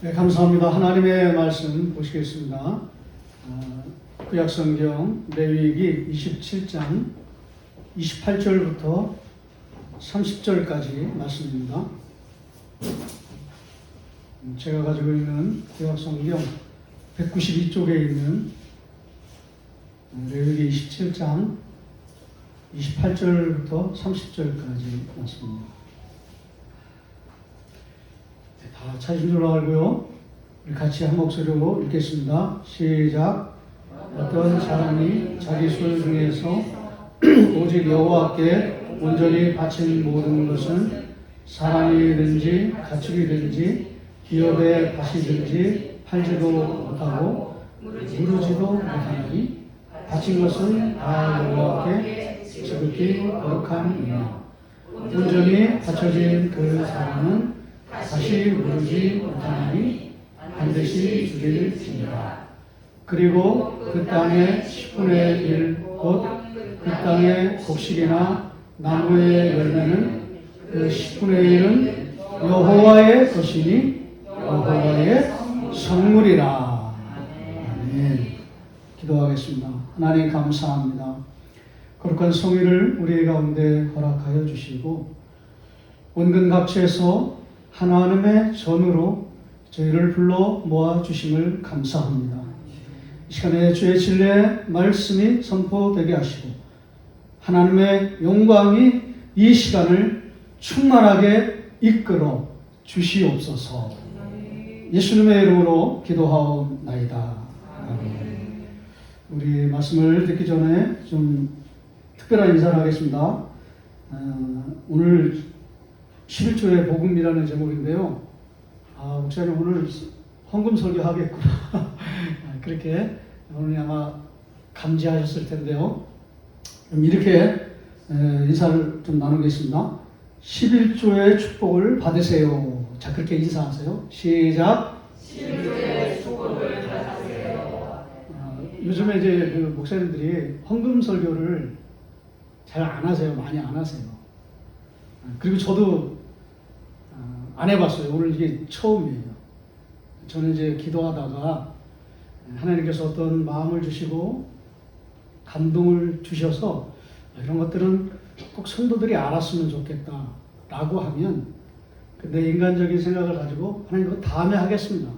네, 감사합니다. 하나님의 말씀 보시겠습니다. 구약성경 레위기 27장 28절부터 30절까지 말씀입니다. 제가 가지고 있는 구약성경 192쪽에 있는 레위기 27장 28절부터 30절까지 말씀입니다. 다 찾으신 줄 알고요. 우리 같이 한 목소리로 읽겠습니다. 시작. 어떤 사람이 자기 소유 중에서 오직 여호와께 온전히 바친 모든 것은 사람이든지 가축이든지 기업의 밭이든지 팔지도 못하고 무르지도 못하니 바친 것은 다 여호와께 지극히 거룩함이며 온전히 바쳐진 그 사람은 다시 무르지 못하니 반드시 죽일지니라. 그리고 그 땅의 10분의 1 곧 그 땅의 곡식이나 나무의 열매는 그 10분의 1은 여호와의 것이니 여호와의 성물이라. 아멘. 기도하겠습니다. 하나님 감사합니다. 거룩한 성의를 우리 가운데 허락하여 주시고 원근각지에서 하나님의 전으로 저희를 불러 모아주심을 감사합니다. 이 시간에 주의 진리의 말씀이 선포되게 하시고 하나님의 영광이 이 시간을 충만하게 이끌어 주시옵소서. 예수님의 이름으로 기도하옵나이다. 아멘. 우리 말씀을 듣기 전에 좀 특별한 인사를 하겠습니다. 오늘 11조의 복음이라는 제목인데요. 목사님 오늘 헌금 설교하겠구나. 그렇게 오늘 아마 감지하셨을 텐데요. 이렇게 인사를 좀 나누겠습니다. 11조의 축복을 받으세요. 자, 그렇게 인사하세요. 시작. 11조의 축복을 받으세요. 요즘에 이제 그 목사님들이 헌금 설교를 잘 안 하세요. 많이 안 하세요. 그리고 저도 안 해봤어요. 오늘 이게 처음이에요. 저는 이제 기도하다가 하나님께서 어떤 마음을 주시고 감동을 주셔서 이런 것들은 꼭 성도들이 알았으면 좋겠다라고 하면 내 인간적인 생각을 가지고 하나님 그거 다음에 하겠습니다.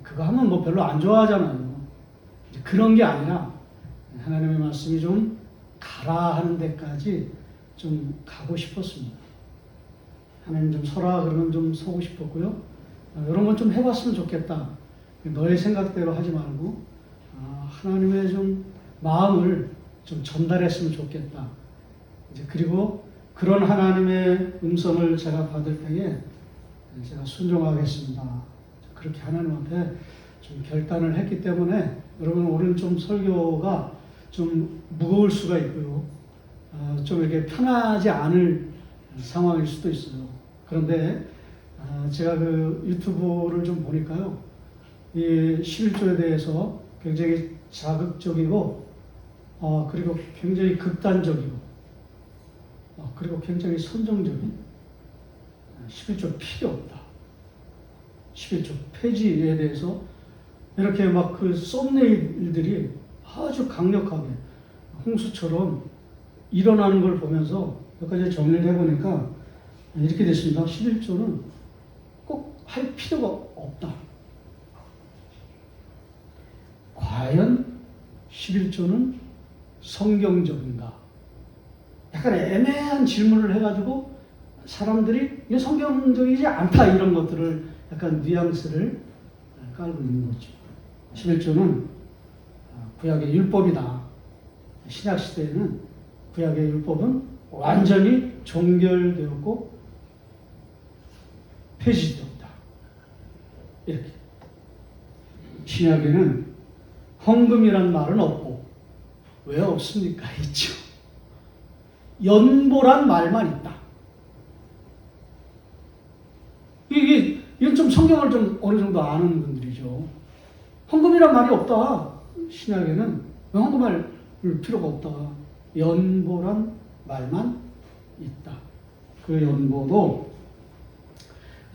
그거 하면 뭐 별로 안 좋아하잖아요. 그런 게 아니라 하나님의 말씀이 좀 가라 하는 데까지 좀 가고 싶었습니다. 하나님 좀 서라 그러면 좀 서고 싶었고요. 이런 건 좀 해봤으면 좋겠다. 너의 생각대로 하지 말고 하나님의 좀 마음을 좀 전달했으면 좋겠다. 이제 그리고 그런 하나님의 음성을 제가 받을 때에 제가 순종하겠습니다. 그렇게 하나님 앞에 좀 결단을 했기 때문에 여러분 오늘 좀 설교가 좀 무거울 수가 있고요. 좀 이렇게 편하지 않을 상황일 수도 있어요. 그런데 제가 그 유튜브를 좀 보니까요. 이 11조에 대해서 굉장히 자극적이고 그리고 굉장히 극단적이고 그리고 굉장히 선정적인 11조 필요 없다. 11조 폐지에 대해서 이렇게 막 그 썸네일들이 아주 강력하게 홍수처럼 일어나는 걸 보면서 몇 가지 정리를 해보니까 이렇게 됐습니다. 11조는 꼭 할 필요가 없다. 과연 11조는 성경적인가? 약간 애매한 질문을 해가지고 사람들이 이게 성경적이지 않다 이런 것들을 약간 뉘앙스를 깔고 있는 거죠. 11조는 구약의 율법이다. 신약시대에는 구약의 율법은 완전히 종결되었고 폐지되었다. 이렇게. 신약에는 헌금이란 말은 없고 왜 없습니까? 있죠. 연보란 말만 있다. 이건 좀 성경을 좀 어느 정도 아는 분들이죠. 헌금이란 말이 없다. 신약에는 왜 헌금할 필요가 없다. 연보란 말만 있다. 그 연보도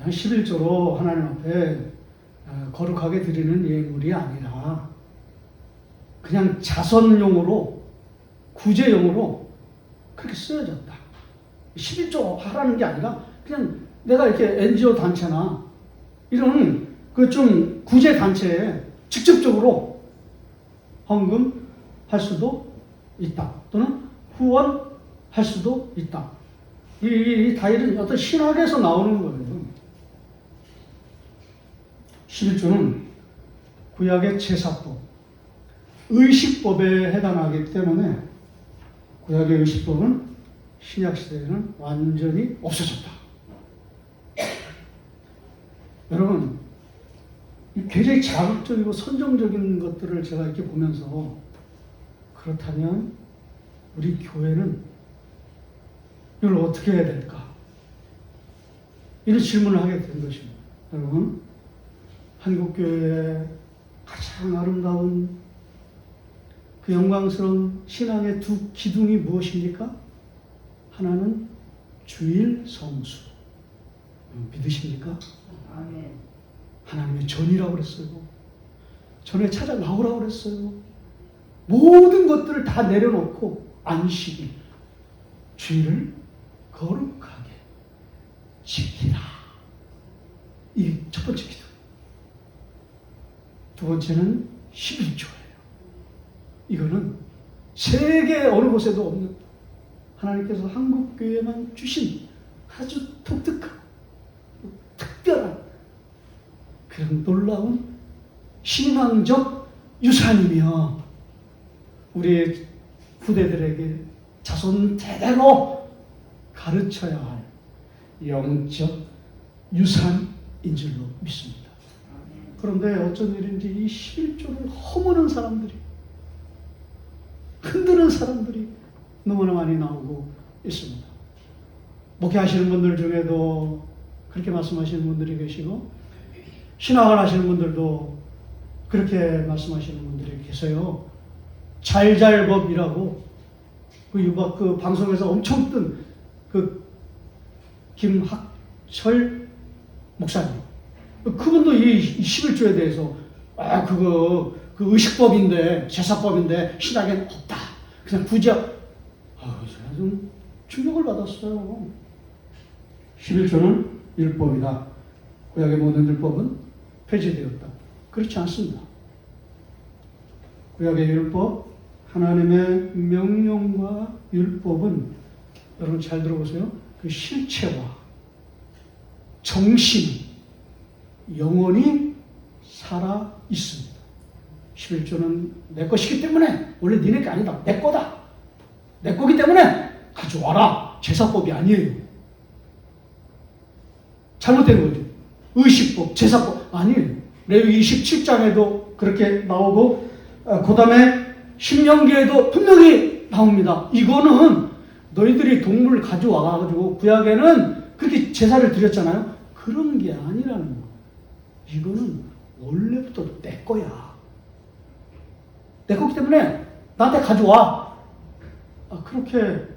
11조로 하나님 앞에 거룩하게 드리는 예물이 아니라 그냥 자선용으로, 구제용으로 그렇게 쓰여졌다. 11조 하라는 게 아니라 그냥 내가 이렇게 NGO 단체나 이런 그 좀 구제 단체에 직접적으로 헌금할 수도 있다. 또는 후원할 수도 있다. 이 다일은 어떤 신학에서 나오는 거예요. 11조는 구약의 제사법, 의식법에 해당하기 때문에 구약의 의식법은 신약 시대에는 완전히 없어졌다. 여러분, 굉장히 자극적이고 선정적인 것들을 제가 이렇게 보면서 그렇다면 우리 교회는 이걸 어떻게 해야 될까? 이런 질문을 하게 된 것입니다. 여러분, 한국교회의 가장 아름다운 그 영광스러운 신앙의 두 기둥이 무엇입니까? 하나는 주일 성수. 믿으십니까? 아멘. 하나님의 전이라고 그랬어요. 전에 찾아 나오라고 그랬어요. 모든 것들을 다 내려놓고 안식일, 주일을 거룩하게 지키라. 이 첫 번째 기도. 두 번째는 11조예요. 이거는 세계 어느 곳에도 없는 하나님께서 한국교회만 주신 아주 독특한 특별한 그런 놀라운 신앙적 유산이며 우리 후대들에게 자손 대대로 가르쳐야 할 영적 유산인 줄로 믿습니다. 그런데 어쩐 일인지 이 11조를 허무는 사람들이, 흔드는 사람들이 너무나 많이 나오고 있습니다. 목회하시는 분들 중에도 그렇게 말씀하시는 분들이 계시고 신학을 하시는 분들도 그렇게 말씀하시는 분들이 계세요. 잘잘법이라고 그 방송에서 엄청 뜬 그 김학철 목사님, 그분도 이 11조에 대해서 그 의식법인데 제사법인데 신학에는 없다. 그냥 제가 좀 충격을 받았어요. 11조는 율법이다. 구약의 모든 율법은 폐지되었다. 그렇지 않습니다. 구약의 율법, 하나님의 명령과 율법은 여러분 잘 들어보세요. 그 실체와 정신이 영원히 살아 있습니다. 11조는 내 것이기 때문에, 원래 니네 게 아니다. 내 거다. 내 거기 때문에 가져와라. 제사법이 아니에요. 잘못된 거죠. 의식법, 제사법 아니에요. 레위 27장에도 그렇게 나오고 그 다음에 신명기에도 분명히 나옵니다. 이거는 너희들이 동물을 가져와가지고 구약에는 그렇게 제사를 드렸잖아요. 그런 게 아니라는 거예요. 이거는 원래부터 내 거야. 내 거기 때문에 나한테 가져와. 그렇게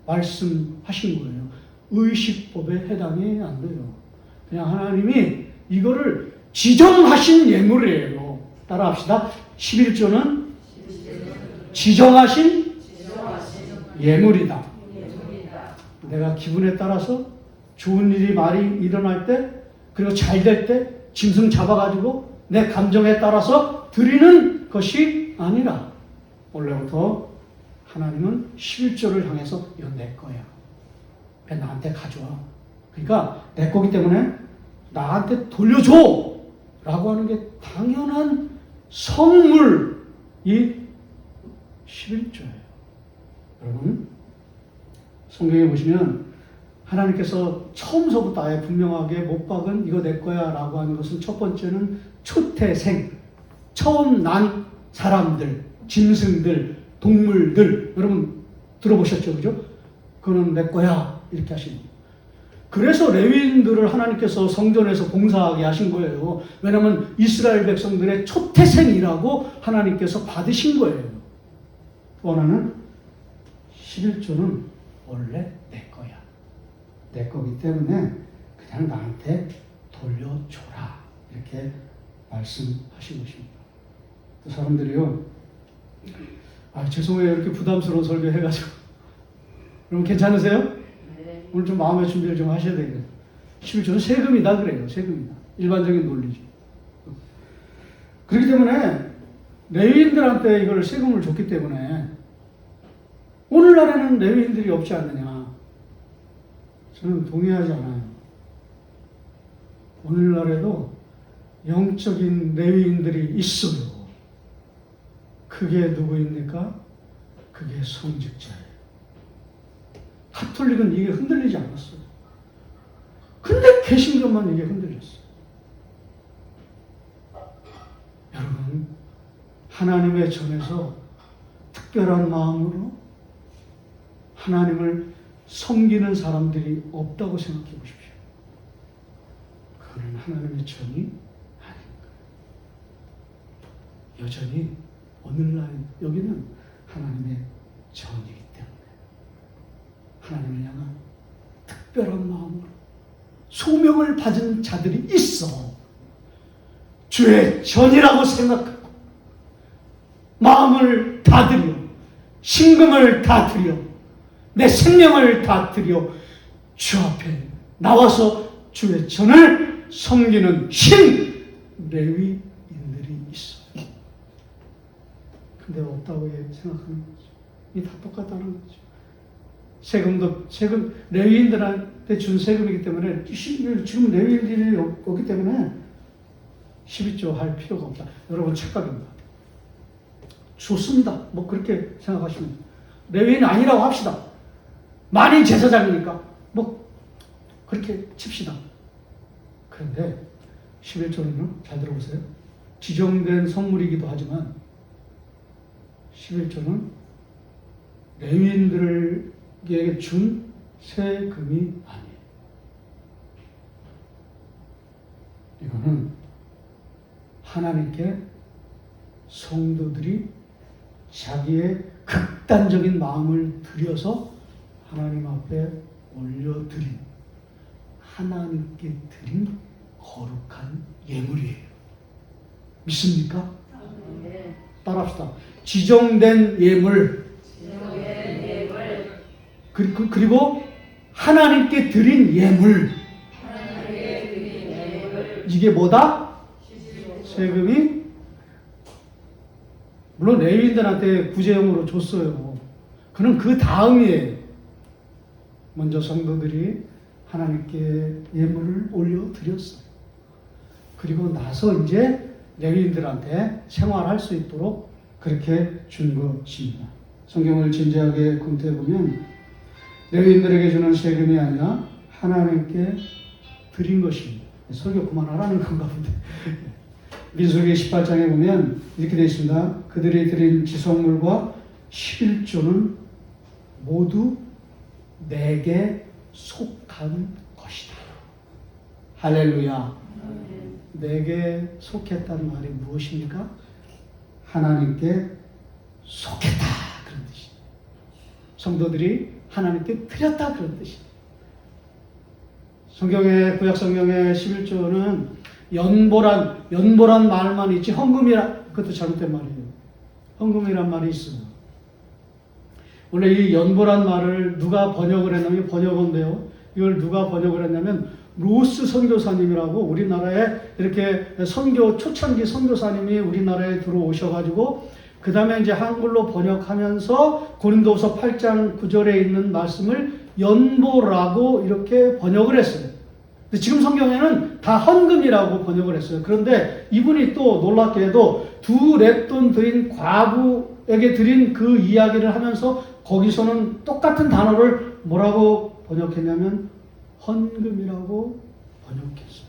말씀하신 거예요. 의식법에 해당이 안 돼요. 그냥 하나님이 이거를 지정하신 예물이에요. 따라합시다. 11조는 지정하신 예물이다. 내가 기분에 따라서 좋은 일이 말이 일어날 때, 그리고 잘 될 때 짐승 잡아가지고 내 감정에 따라서 드리는 것이 아니라 원래부터 하나님은 11조를 향해서 이건 내 거야. 왜 나한테 가져와. 그러니까 내 거기 때문에 나한테 돌려줘! 라고 하는 게 당연한 선물이 11조예요. 여러분, 성경에 보시면 하나님께서 처음서부터 아예 분명하게 못 박은 이거 내 거야 라고 하는 것은 첫 번째는 초태생, 처음 난 사람들, 짐승들, 동물들, 여러분 들어보셨죠? 그죠? 그거는 내 거야 이렇게 하시는 거예요. 그래서 레위인들을 하나님께서 성전에서 봉사하게 하신 거예요. 왜냐하면 이스라엘 백성들의 초태생이라고 하나님께서 받으신 거예요. 또 하나는 11조는 원래 내 거야. 내 거기 때문에 그냥 나한테 돌려줘라. 이렇게 말씀하신 것입니다. 또 사람들이요, 죄송해요. 이렇게 부담스러운 설교 해가지고. 여러분 괜찮으세요? 네. 오늘 좀 마음의 준비를 좀 하셔야 되겠네요. 11조는 세금이다 그래요. 세금이다. 일반적인 논리죠. 그렇기 때문에 레위인들한테 이걸 세금을 줬기 때문에 오늘날에는 레위인들이 없지 않느냐. 저는 동의하지 않아요. 오늘날에도 영적인 레위인들이 있어요. 그게 누구입니까? 그게 성직자예요. 가톨릭은 이게 흔들리지 않았어요. 근데 개신교만 이게 흔들렸어요. 여러분, 하나님의 전에서 특별한 마음으로 하나님을 섬기는 사람들이 없다고 생각해 보십시오. 그거는 하나님의 전이 아닙니다. 여전히 오늘날 여기는 하나님의 전이기 때문에 하나님을 향한 특별한 마음으로 소명을 받은 자들이 있어. 주의 전이라고 생각하고 마음을 다 드려, 신금을 다 드려, 내 생명을 다 드려 주 앞에 나와서 주의 전을 섬기는 신 레위인들이 있어. 근데 없다고 생각하는 거죠. 이게 다 똑같다는 거죠. 세금 레위인들한테 준 세금이기 때문에 지금 레위인들이 없기 때문에 12조 할 필요가 없다. 여러분 착각입니다. 좋습니다. 뭐 그렇게 생각하시면 레위인 아니라고 합시다. 만인 제사장이니까 뭐 그렇게 칩시다. 그런데 11조는요, 잘 들어보세요. 지정된 선물이기도 하지만 11조는 레위인들에게 준 세금이 아니에요. 이거는 하나님께 성도들이 자기의 극단적인 마음을 들여서 하나님 앞에 올려드린, 하나님께 드린 거룩한 예물이에요. 믿습니까? 네. 따라합시다. 지정된 예물. 그리고 하나님께 드린 예물. 이게 뭐다? 세금이 물론 레위인들한테 구제용으로 줬어요. 그는 그 다음이에요. 먼저 성도들이 하나님께 예물을 올려드렸어요. 그리고 나서 이제 레위인들한테 생활할 수 있도록 그렇게 준 것입니다. 성경을 진지하게 검토해 보면 레위인들에게 주는 세금이 아니라 하나님께 드린 것입니다. 설교 그만하라는 건가 본데. 민수기 18장에 보면 이렇게 되어 있습니다. 그들이 드린 지성물과 11조는 모두 내게 속한 것이다. 할렐루야. 내게 속했다는 말이 무엇입니까? 하나님께 속했다 그런 뜻이에요. 성도들이 하나님께 드렸다 그런 뜻이에요. 성경의 구약 성경의 11조는 연보란 말만 있지 헌금이라 그것도 잘못된 말이에요. 헌금이란 말이 있어요. 원래 이 연보란 말을 누가 번역을 했냐면 번역어인데요. 이걸 누가 번역을 했냐면 로스 선교사님이라고 우리나라에 이렇게 초창기 선교사님이 우리나라에 들어오셔가지고 그 다음에 이제 한글로 번역하면서 고린도후서 8장 9절에 있는 말씀을 연보라고 이렇게 번역을 했어요. 근데 지금 성경에는 다 헌금이라고 번역을 했어요. 그런데 이분이 또 놀랍게도 2렙돈 드린 과부에게 드린 그 이야기를 하면서 거기서는 똑같은 단어를 뭐라고 번역했냐면 헌금이라고 번역했어요.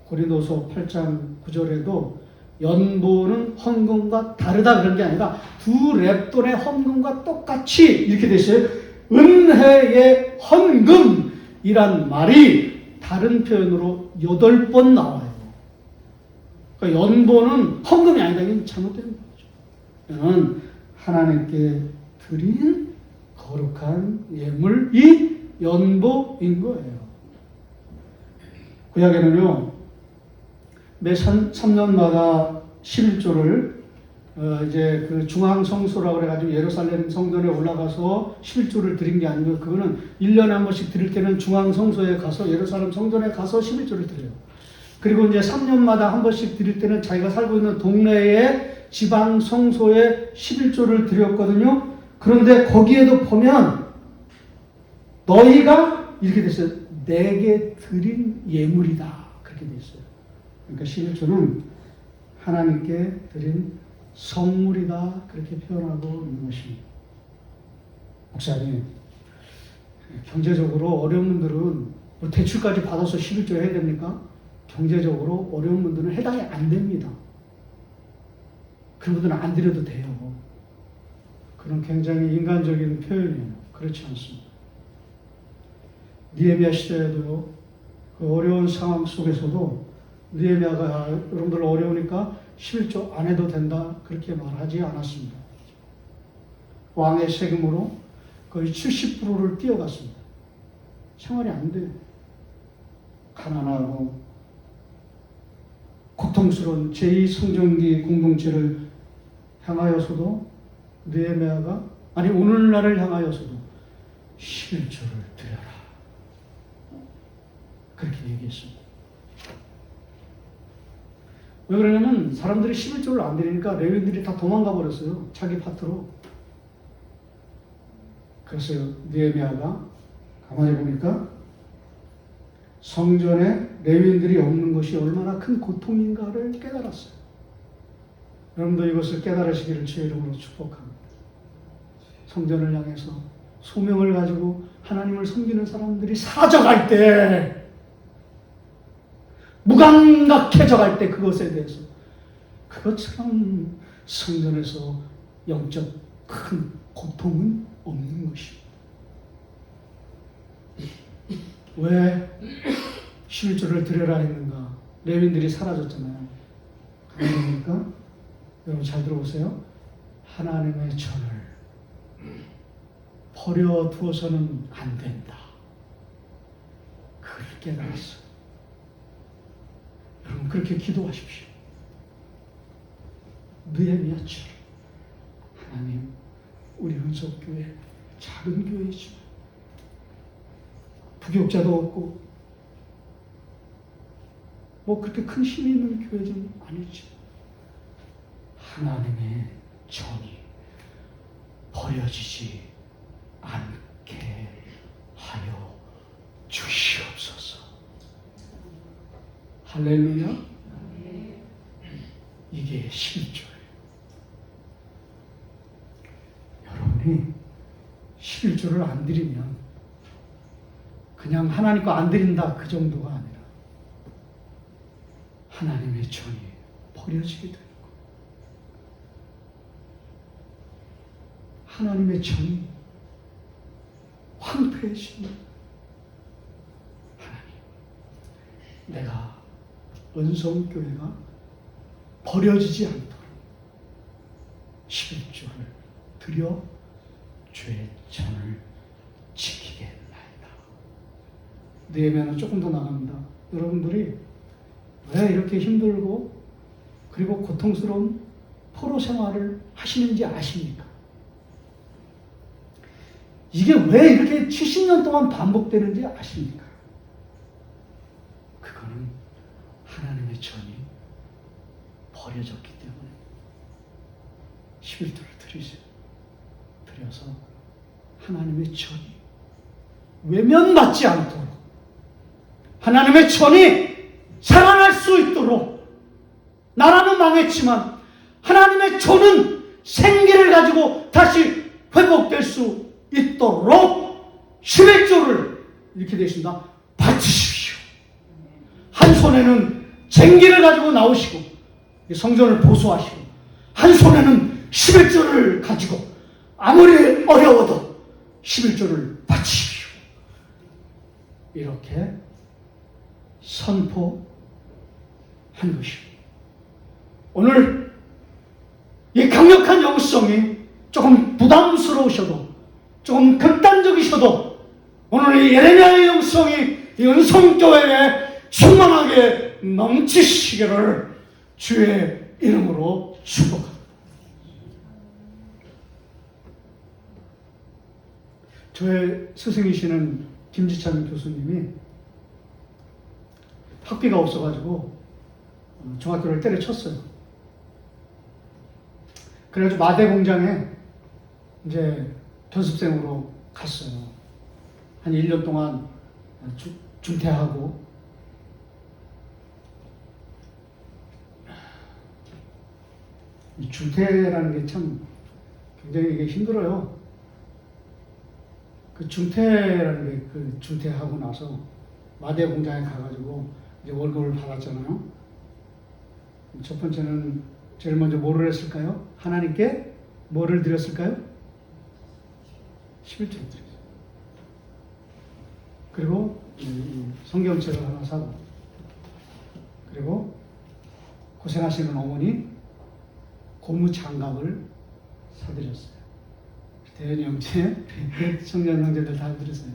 고린도서 8장 9절에도 연보는 헌금과 다르다 그런 게 아니라 2렙돈의 헌금과 똑같이 이렇게 돼 있어요. 은혜의 헌금이란 말이 다른 표현으로 8번 나와요. 그러니까 연보는 헌금이 아니다. 이건 잘못된 거죠. 이는 하나님께 드린 거룩한 예물이 연보인 거예요. 구약에는요, 매 3년마다 11조를 이제 그 중앙 성소라고 그래가지고 예루살렘 성전에 올라가서 11조를 드린 게 아니고, 그거는 1년에 한 번씩 드릴 때는 중앙 성소에 가서 예루살렘 성전에 가서 11조를 드려요. 그리고 이제 3년마다 한 번씩 드릴 때는 자기가 살고 있는 동네의 지방 성소에 11조를 드렸거든요. 그런데 거기에도 보면 너희가 이렇게 됐어요. 내게 드린 예물이다. 그렇게 됐어요. 그러니까 11조는 하나님께 드린 선물이다. 그렇게 표현하고 있는 것입니다. 목사님, 경제적으로 어려운 분들은 뭐 대출까지 받아서 11조 해야 됩니까? 경제적으로 어려운 분들은 해당이 안 됩니다. 그런 분들은 안 드려도 돼요. 그런 굉장히 인간적인 표현이에요. 그렇지 않습니다. 느헤미야 시대에도 그 어려운 상황 속에서도 느헤미야가 여러분들 어려우니까 11조 안 해도 된다 그렇게 말하지 않았습니다. 왕의 세금으로 거의 70%를 띄어갔습니다. 생활이 안 돼요. 가난하고 고통스러운 제2성전기 공동체를 향하여서도 느헤미야가, 아니 오늘날을 향하여서도 11조를 드려라 그렇게 얘기했습니다. 왜 그러냐면 사람들이 11조를 안 드리니까 레위인들이 다 도망가 버렸어요. 자기 파트로. 그래서 느헤미야가 가만히 보니까 성전에 레위인들이 없는 것이 얼마나 큰 고통인가를 깨달았어요. 여러분도 이것을 깨달으시기를 주의 이름으로 축복합니다. 성전을 향해서 소명을 가지고 하나님을 섬기는 사람들이 사라져갈 때, 무감각해져 갈 때 그것에 대해서, 그것처럼 성전에서 영적 큰 고통은 없는 것입니다. 왜 11조를 드려라 했는가? 레위인들이 사라졌잖아요. 그러니까 여러분 잘 들어보세요. 하나님의 전을 버려두어서는 안 된다. 그걸 깨달았어요. 여러분 그렇게 기도하십시오. 느헤미야처럼 하나님, 우리 은속교회 작은 교회지만 부교육자도 없고 뭐 그렇게 큰 힘이 있는 교회는 아니지. 하나님의 정이 버려지지 않게 하여 주시옵소서. 할렐루야. 이게 11조예요. 여러분이 11조를 안 드리면 그냥 하나님 거 안 드린다 그 정도가 아니라 하나님의 정이 버려지게 되는 거예요. 하나님의 정이 황폐해지는, 하나님, 내가 은성교회가 버려지지 않도록 11조를 드려 주의 전을 지키겠나이다. 느헤미야는 조금 더 나갑니다. 여러분들이 왜 이렇게 힘들고 그리고 고통스러운 포로 생활을 하시는지 아십니까? 이게 왜 이렇게 70년 동안 반복되는지 아십니까? 그거는 하나님의 전이 버려졌기 때문에 11조를 드리세요. 드려서 하나님의 전이 외면받지 않도록, 하나님의 전이 살아날 수 있도록, 나라는 망했지만 하나님의 전은 생기를 가지고 다시 회복될 수 있도록 11조를 이렇게 되어 있습니다. 바치십시오. 한 손에는 쟁기를 가지고 나오시고 성전을 보수하시고, 한 손에는 11조를 가지고 아무리 어려워도 11조를 바치십시오. 이렇게 선포한 것입니다. 오늘 이 강력한 영성이 조금 부담스러우셔도, 조금 극단적이셔도 오늘 이 예레미야의 영성이 이 은성교회에 충만하게 넘치시기를 주의 이름으로 축복합니다. 저의 스승이시는 김지찬 교수님이 학비가 없어가지고 중학교를 때려쳤어요. 그래가지고 마대 공장에 이제 견습생으로 갔어요. 한 1년 동안 중퇴하고, 이 중퇴라는 게 참 굉장히 이게 힘들어요. 그 중퇴라는 게 그 중퇴하고 나서 마대 공장에 가가지고 이제 월급을 받았잖아요. 첫 번째는 제일 먼저 뭐를 했을까요? 하나님께 뭐를 드렸을까요? 11조를 드렸어요. 그리고 성경책을 하나 사고, 그리고 고생하시는 어머니 고무장갑을 사드렸어요. 대현 형제, 청년 형제들 다 드렸어요.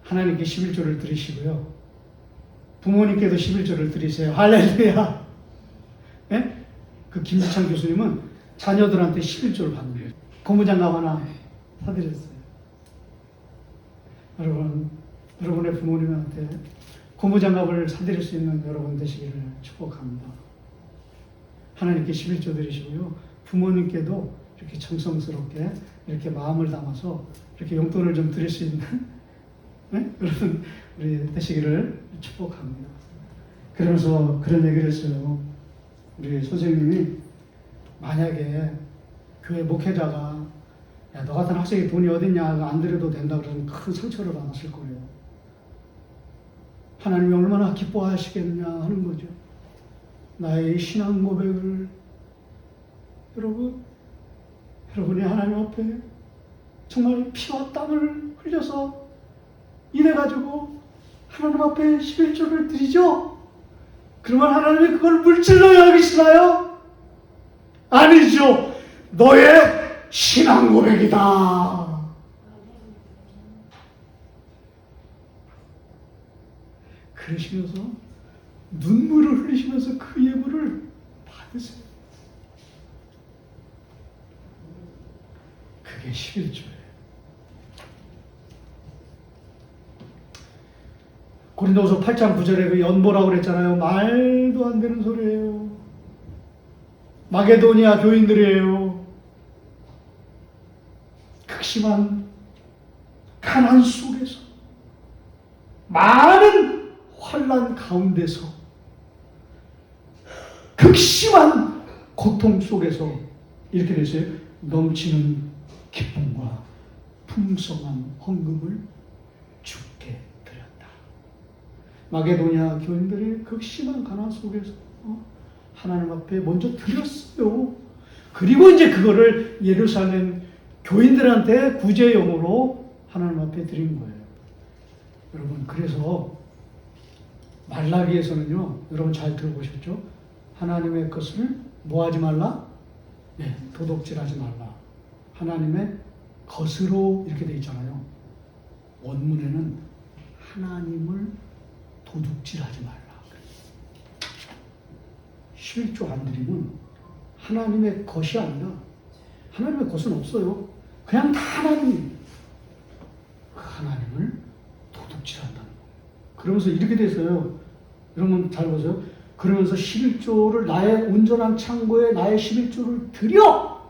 하나님께 11조를 드리시고요. 부모님께도 11조를 드리세요. 할렐루야. 네? 그 김지찬 교수님은 자녀들한테 11조를 받는 거예요. 고무장갑 하나 사드렸어요. 여러분, 여러분의 부모님한테 고무장갑을 사드릴 수 있는 여러분 되시기를 축복합니다. 하나님께 11조 드리시고요. 부모님께도 이렇게 정성스럽게 이렇게 마음을 담아서 이렇게 용돈을 좀 드릴 수 있는 네? 여러분 우리 되시기를 축복합니다. 그러면서 그런 얘기를 했어요. 우리 선생님이 만약에 교회 목회자가 야, 너 같은 학생이 돈이 어딨냐 안 드려도 된다 그러면 큰 상처를 받았을 거예요. 하나님이 얼마나 기뻐하시겠냐 하는 거죠. 나의 신앙 고백을 여러분이 하나님 앞에 정말 피와 땀을 흘려서 일해가지고 하나님 앞에 11조를 드리죠? 그러면 하나님이 그걸 물질로 여기시나요? 아니죠. 너의 신앙 고백이다. 그러시면서 눈물을 흘리시면서 그 예물을 받으세요. 그게 11조예요. 고린도후서 8장 9절에 그 연보라고 그랬잖아요. 말도 안 되는 소리예요. 마게도니아 교인들이에요. 극심한 가난 속에서 많은 환난 가운데서 극심한 고통 속에서 이렇게 됐어요. 넘치는 기쁨과 풍성한 헌금을 주께 드렸다. 마게도니아 교인들이 극심한 가난 속에서 하나님 앞에 먼저 드렸어요. 그리고 이제 그거를 예루살렘 교인들한테 구제용으로 하나님 앞에 드린 거예요. 여러분, 그래서 말라기에서는요, 여러분 잘 들어보셨죠? 하나님의 것을 뭐 하지 말라? 네, 도둑질하지 말라. 하나님의 것으로 이렇게 돼 있잖아요. 원문에는 하나님을 도둑질하지 말라. 11조 안 드리면 하나님의 것이 아니라 하나님의 것은 없어요. 그냥 다 하나님. 그 하나님을 도둑질한다는 거예요. 그러면서 이렇게 됐어요. 여러분 잘 보세요. 그러면서 11조를 나의 온전한 창고에 나의 11조를 드려.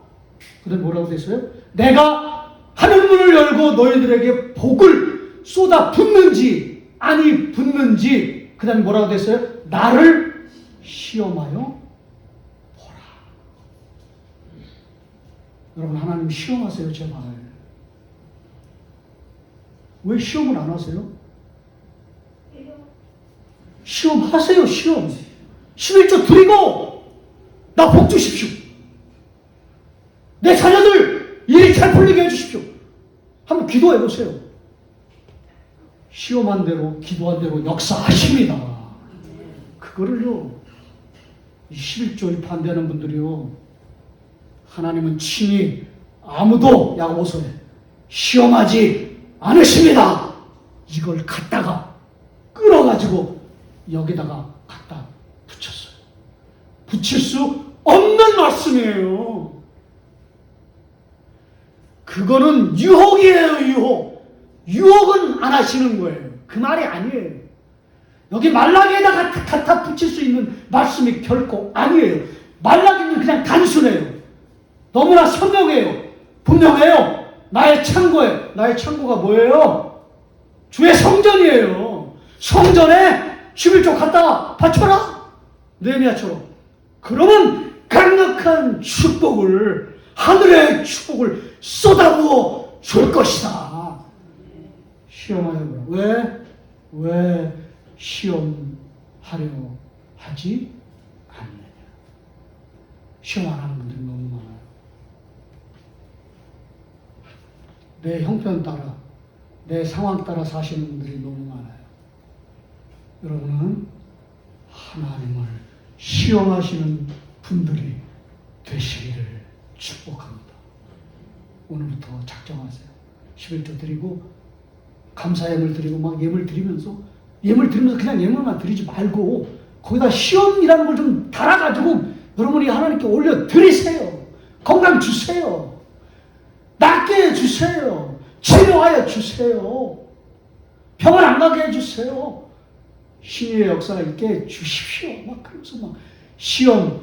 그 다음에 뭐라고 됐어요? 내가 하늘문을 열고 너희들에게 복을 쏟아 붓는지 아니 붓는지 그 다음에 뭐라고 됐어요? 나를 시험하여 보라. 여러분 하나님 시험하세요 제발. 왜 시험을 안 하세요? 시험하세요 시험. 11조 드리고 나 복 주십시오. 내 자녀들 일이 잘 풀리게 해주십시오. 한번 기도해 보세요. 시험한 대로 기도한 대로 역사하십니다. 그거를요 11조에 반대하는 분들이요 하나님은 친히 아무도 야고보서에 시험하지 않으십니다. 이걸 갖다가 끌어가지고 여기다가 갖다 붙였어요. 붙일 수 없는 말씀이에요. 그거는 유혹이에요, 유혹. 유혹은 안 하시는 거예요. 그 말이 아니에요. 여기 말라기에다 갖다 붙일 수 있는 말씀이 결코 아니에요. 말라기는 그냥 단순해요. 너무나 선명해요. 분명해요. 나의 창고예요. 나의 창고가 뭐예요? 주의 성전이에요. 성전에 11조 갖다 바쳐라. 느헤미야처럼. 그러면 강력한 축복을, 하늘의 축복을 쏟아부어 줄 것이다. 시험하려고. 왜 시험하려 하지 않느냐. 시험 안 하는 분들이 너무 많아요. 내 형편 따라, 내 상황 따라 사시는 분들이 너무 많아요. 여러분은 하나님을 시험하시는 분들이 되시기를 축복합니다. 오늘부터 작정하세요. 11조 드리고 감사 예물 드리고 막 예물 드리면서 그냥 예물만 드리지 말고 거기다 시험이라는 걸 좀 달아가지고 여러분이 하나님께 올려 드리세요. 건강 주세요. 낫게 해주세요. 치료하여 주세요. 병을 안 가게 해주세요. 신의 역사가 있게 해주십시오. 막 그러면서 막 시험하시는,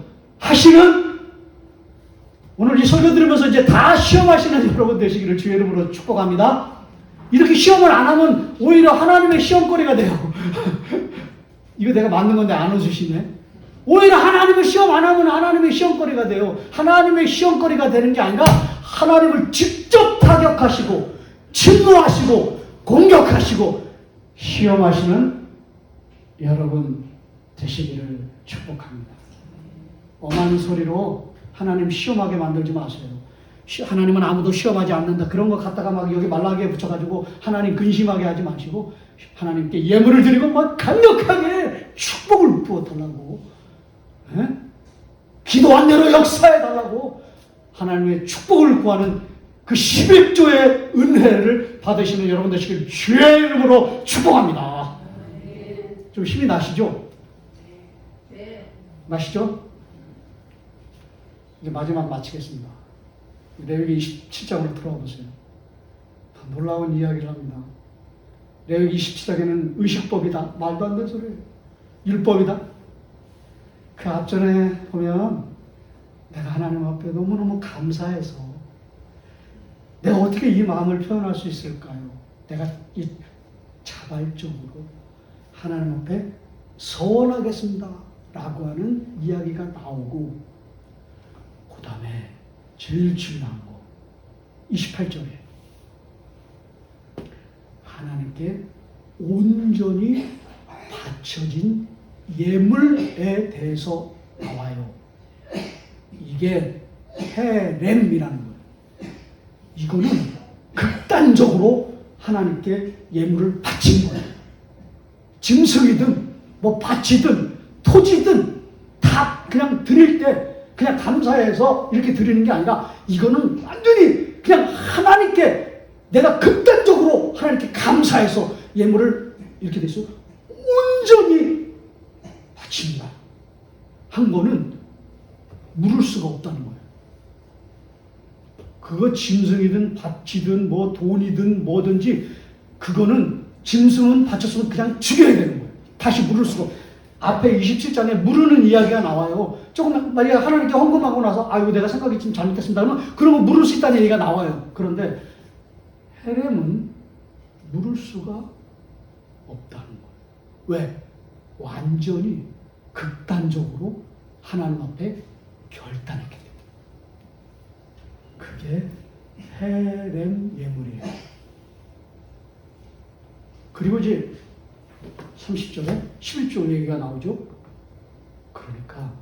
오늘 이 설교 들으면서 이제 다 시험하시는 여러분 되시기를 주의 이름으로 축복합니다. 이렇게 시험을 안 하면 오히려 하나님의 시험거리가 돼요. 이거 내가 맞는 건데 안 웃으시네. 오히려 하나님을 시험 안 하면 하나님의 시험거리가 돼요. 하나님의 시험거리가 되는 게 아니라 하나님을 직접 타격하시고 침노하시고 공격하시고 시험하시는 여러분 되시기를 축복합니다. 엄한 소리로 하나님 시험하게 만들지 마세요. 하나님은 아무도 시험하지 않는다. 그런 거 갖다가 막 여기 말라기에 붙여가지고 하나님 근심하게 하지 마시고 하나님께 예물을 드리고 막 강력하게 축복을 부어달라고, 기도 안내로 역사해달라고 하나님의 축복을 구하는 그 11조의 은혜를 받으시는 여러분 되시길 주의 이름으로 축복합니다. 좀 힘이 나시죠? 나시죠? 이제 마지막 마치겠습니다. 레위기 27장으로 들어와 보세요. 놀라운 이야기를 합니다. 레위기 27장에는 의식법이다. 말도 안 되는 소리예요. 율법이다. 그 앞전에 보면 내가 하나님 앞에 너무너무 감사해서 내가 어떻게 이 마음을 표현할 수 있을까요? 내가 이 자발적으로 하나님 앞에 서원하겠습니다 라고 하는 이야기가 나오고, 그 다음에 제일 중요한 거 28절에 하나님께 온전히 바쳐진 예물에 대해서 나와요. 이게 헤렘이라는 거예요. 이거는 극단적으로 하나님께 예물을 바친 거예요. 짐승이든 뭐 밭이든 토지든 다 그냥 드릴 때 그냥 감사해서 이렇게 드리는 게 아니라 이거는 완전히 그냥 하나님께 내가 극단적으로 하나님께 감사해서 예물을 이렇게 돼서 온전히 바친다 한 거는 물을 수가 없다는 거예요. 그거 짐승이든 밭이든 뭐 돈이든 뭐든지 그거는 짐승은 바쳤으면 그냥 죽여야 되는 거예요. 다시 물을 수가 없어요. 앞에 27장에 물으는 이야기가 나와요. 조금 만약에 하나님께 헌금하고 나서 아이고 내가 생각이 좀 잘못됐습니다 그러면 그러면 물을 수 있다는 얘기가 나와요. 그런데 헤렘은 물을 수가 없다는 거예요. 왜? 완전히 극단적으로 하나님 앞에 결단했기 때문에. 그게 헤렘 예물이에요. 그리고 이제 30절에 11조 얘기가 나오죠. 그러니까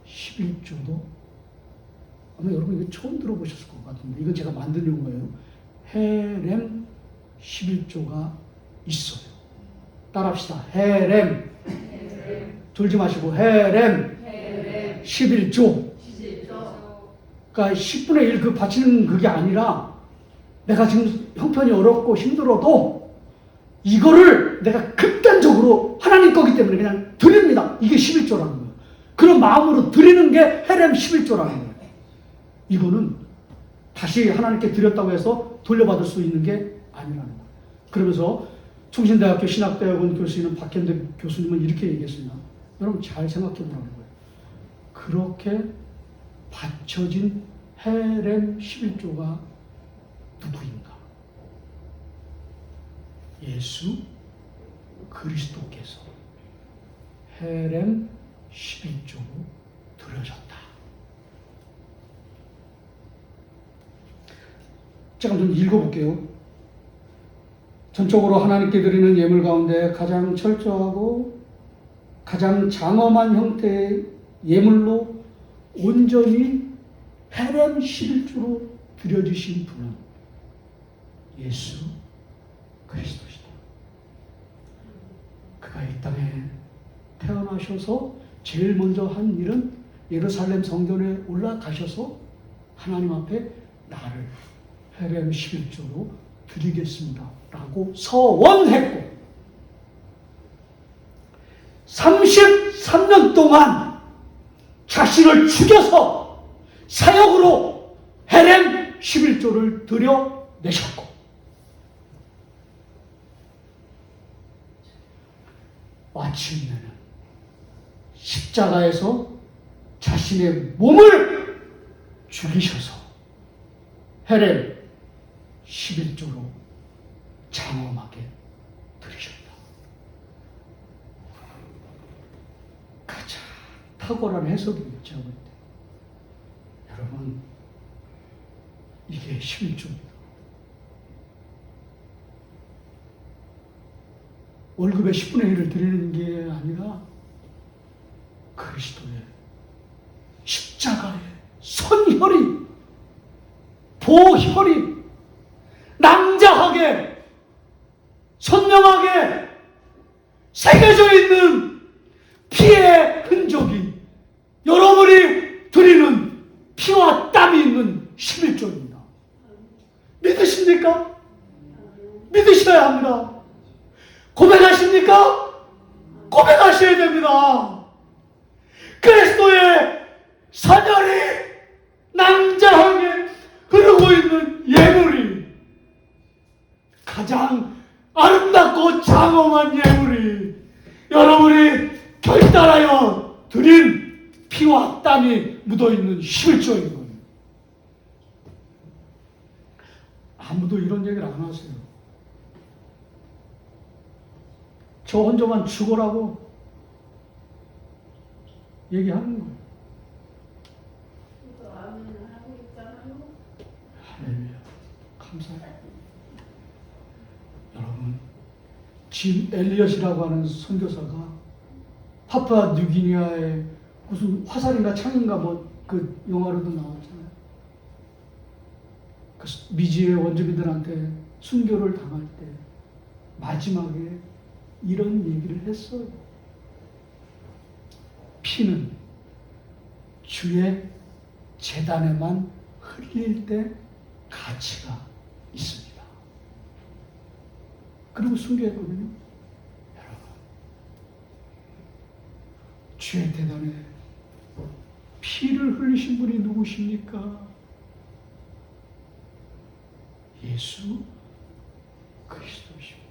11조도 아마 여러분 이거 처음 들어보셨을 것 같은데 이건 제가 만든 용어예요. 헤렘 11조가 있어요. 따라합시다. 헤렘. 졸지 마시고 헤렘 11조. 그러니까 10분의 1 그 바치는 그게 아니라 내가 지금 형편이 어렵고 힘들어도 이거를 내가 극단적으로 하나님 거 거기 때문에 그냥 드립니다. 이게 11조라는 거예요. 그런 마음으로 드리는 게 헤렘 11조라는 거예요. 이거는 다시 하나님께 드렸다고 해서 돌려받을 수 있는 게 아니라는 거예요. 그러면서 충신대학교 신학대학원 교수인 박현대 교수님은 이렇게 얘기했습니다. 여러분 잘 생각해 보라는 거예요. 그렇게 바쳐진 헤렘 11조가 누구인가? 예수 그리스도께서 헤렘 11조로 드려졌다. 제가 좀 읽어볼게요. 전적으로 하나님께 드리는 예물 가운데 가장 철저하고 가장 장엄한 형태의 예물로 온전히 헤렘 11조로 드려주신 분은 예수 그리스도시다. 그가 이 땅에 태어나셔서 제일 먼저 한 일은 예루살렘 성전에 올라가셔서 하나님 앞에 나를 헤렘 11조로 드리겠습니다 라고 서원했고 33년 동안 자신을 죽여서 사역으로 헤렘 11조를 드려내셨고 마침내는 십자가에서 자신의 몸을 죽이셔서 헤렘 11조로 장엄하게 드리셨다. 가장 탁월한 해석이겠죠. 여러분 이게 11조입니다. 월급의 10분의 1을 드리는 게 아니라 그리스도의 십자가의 선혈이 보혈이 낭자하게 선명하게 새겨져 있는 피의 흔적이 여러분이 드리는 피와 땀이 있는 11조입니다. 믿으십니까? 믿으셔야 합니다. 고백하십니까? 고백하셔야 됩니다. 그리스도의 사절이 낭자하게 흐르고 있는 예물이 가장 아름답고 장엄한 예물이 여러분이 결단하여 드린 피와 땀이 묻어있는 11조인 거예요. 아무도 이런 얘기를 안 하세요. 저 혼자만 죽어라고 얘기하는 거예요. 할렐루야. 감사해요. 여러분, 짐 엘리엇이라고 하는 선교사가 파푸아 뉴기니아에 무슨 화살인가 창인가 뭐 그 영화로도 나왔잖아요. 그 미지의 원주민들한테 순교를 당할 때 마지막에 이런 얘기를 했어요. 피는 주의 제단에만 흘릴 때 가치가 있습니다. 그리고 순교했거든요. 여러분, 주의 제단에 피를 흘리신 분이 누구십니까? 예수 그리스도십니다.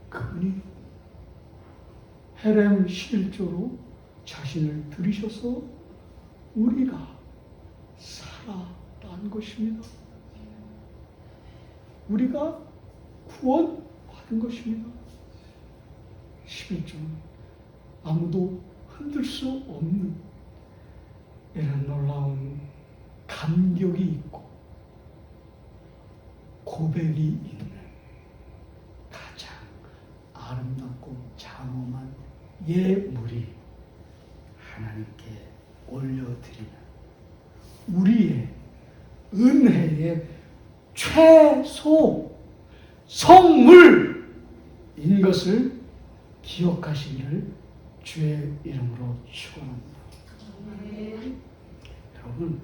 그분이 헤렘 11조로 자신을 들이셔서 우리가 살아난 것입니다. 우리가 구원받은 것입니다. 11조는 아무도 흔들 수 없는 이런 놀라운 감격이 있고 고백이 있는 가장 아름답고 장엄한 예물이 하나님께 올려드리는 우리의 은혜의 최소 성물인 것을 기억하시기를 주의 이름으로 축원합니다. 여러분,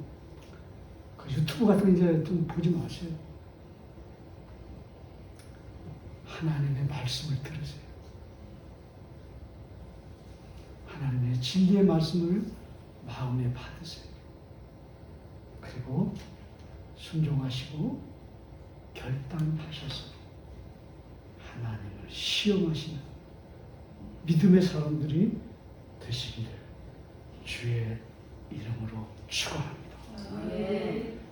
그 유튜브 같은 거 이제 좀 보지 마세요. 하나님의 말씀을 들으세요. 진리의 말씀을 마음에 받으세요. 그리고 순종하시고 결단하셔서 하나님을 시험하시는 믿음의 사람들이 되시기를 주의 이름으로 축원합니다.